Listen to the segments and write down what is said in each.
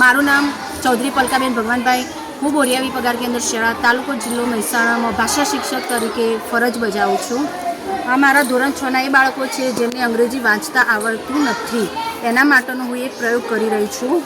મારું નામ ચૌધરી પલકાબેન ભગવાનભાઈ. હું બોરિયાવી પગાર કેન્દ્ર શાળા તાલુકો જિલ્લો મહેસાણામાં ભાષા શિક્ષક તરીકે ફરજ બજાવું છું. આ મારા ધોરણ 6ના એ બાળકો છે જેમને અંગ્રેજી વાંચતા આવડતું નથી. એના માટેનો હું એક પ્રયોગ કરી રહી છું.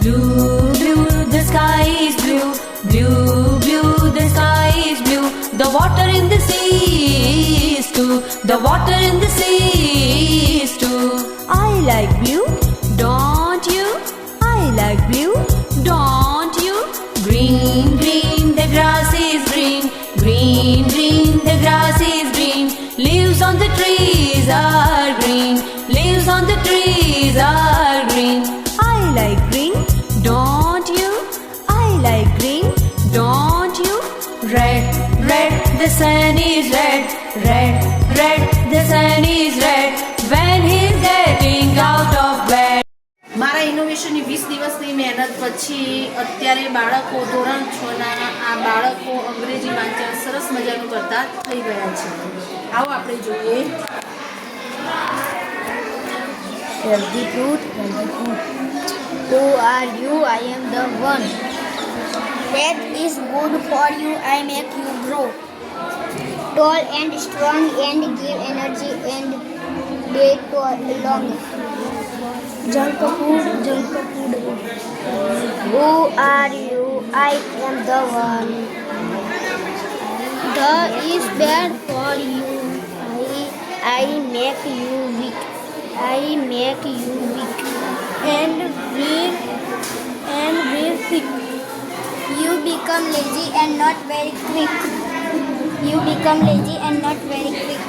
Blue, blue, the sky is blue. Blue, blue, the sky is blue. The water in the sea is too. The water in the sea is too. I like blue, don't you? I like blue, don't you? Green, green, the grass is green. Green, green, the grass is green. Leaves on the trees are green. Leaves on the trees are green. I like green, don't you? I like green, don't you? Red, red, the sun is red. Red, red, the sun is red. When he's getting out of bed. મારા ઇનોવેશનની 20 દિવસની મહેનત પછી અત્યારે બાળકો ધોરણ 6ના આ બાળકો અંગ્રેજી વાંચન સરસ મજાનું કરતા થઈ ગયા છે. આવો આપણે જોઈએ. Healthy fruit. Who are you? I am the one. That is good for you. I make you grow tall and strong and give energy and day long. Junk food. Who are you? I am the one. The is bad for you. I make you weak. I make you weak and weak sick. You become lazy and not very quick. You become lazy and not very quick.